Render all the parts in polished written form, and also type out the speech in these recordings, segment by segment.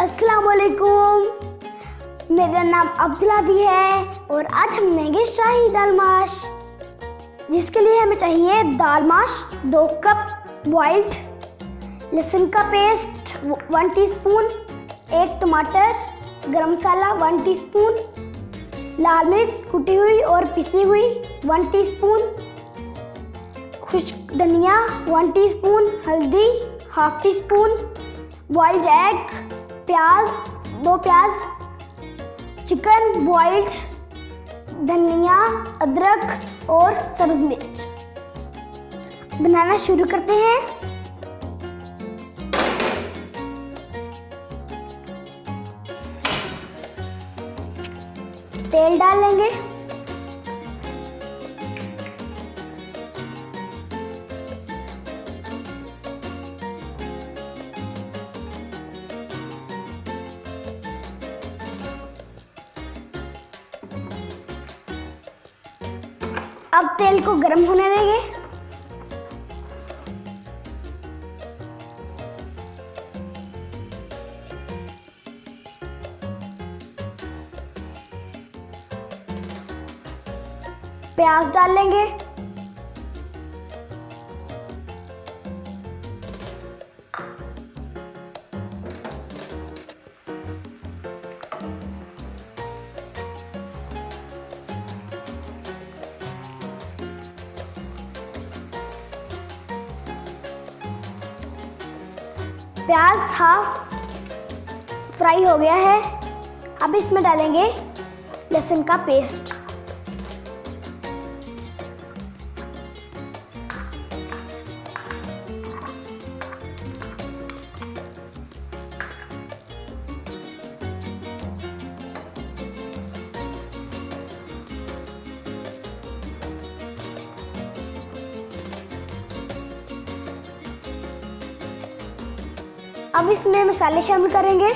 अस्सलाम वालेकुम, मेरा नाम अब्दुल हदी है और आज हम बनाएंगे शाही दाल माश, जिसके लिए हमें चाहिए दाल माश 2 कप बॉइल्ड, लहसुन का पेस्ट 1 टीस्पून, 1 टमाटर, गरम मसाला 1 टीस्पून, लाल मिर्च कुटी हुई और पिसी हुई 1 टीस्पून, खुश्क धनिया 1 टीस्पून, हल्दी 1/2 टीस्पून, बॉइल्ड एग, प्याज 2 प्याज, चिकन बॉइल्ड, धनिया, अदरक और सब्ज मिर्च। बनाना शुरू करते हैं। तेल डाल लेंगे। अब तेल को गर्म होने देंगे। प्याज डाल लेंगे। प्याज हाफ फ्राई हो गया है। अब इसमें डालेंगे लहसुन का पेस्ट। अब इसमें मसाले शामिल करेंगे।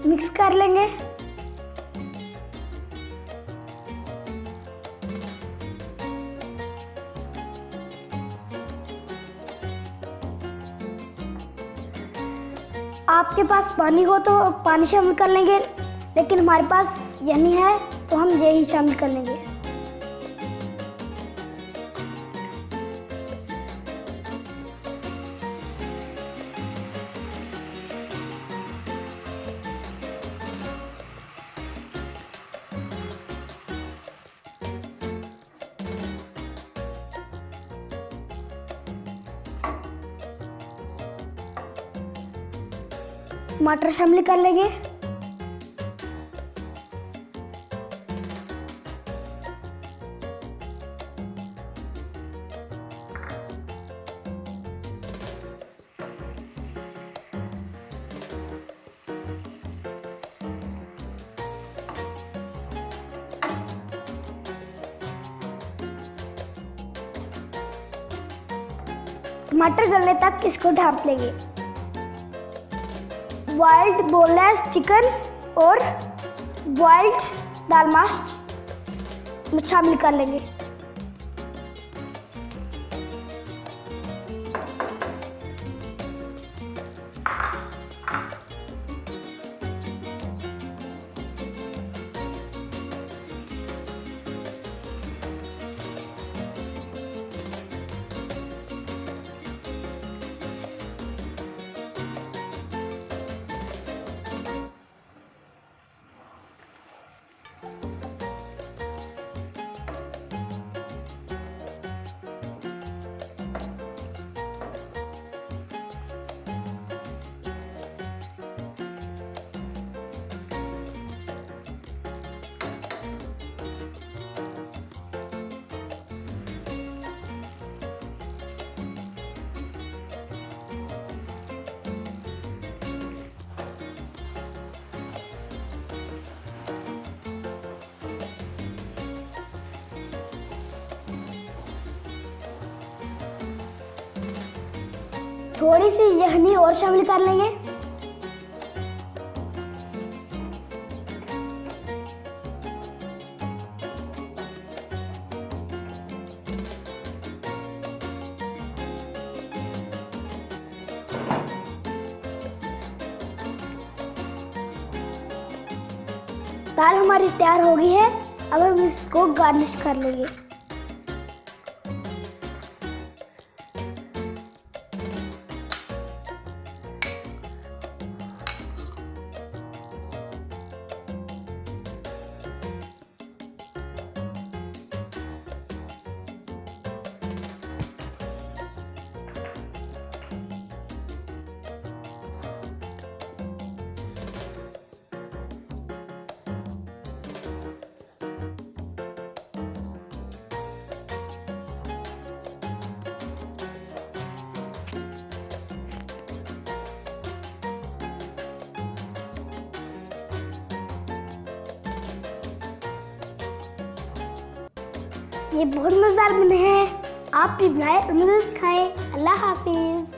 मिक्स कर लेंगे। आपके पास पानी हो तो पानी शामिल कर लेंगे, लेकिन हमारे पास यह नहीं है तो हम यही शामिल कर लेंगे। टमाटर शामिल कर लेंगे। टमाटर गलने तक इसको ढक लेंगे। बॉइल्ड बोनलेस चिकन और बॉइल्ड दाल माश शामिल कर लेंगे। थोड़ी सी यखनी और शामिल कर लेंगे। दाल हमारी तैयार हो गई है। अब हम इसको गार्निश कर लेंगे। ये बहुत मज़ेदार बने हैं। आप भी बनाएं और मुझे सिखाएं। अल्लाह हाफिज़।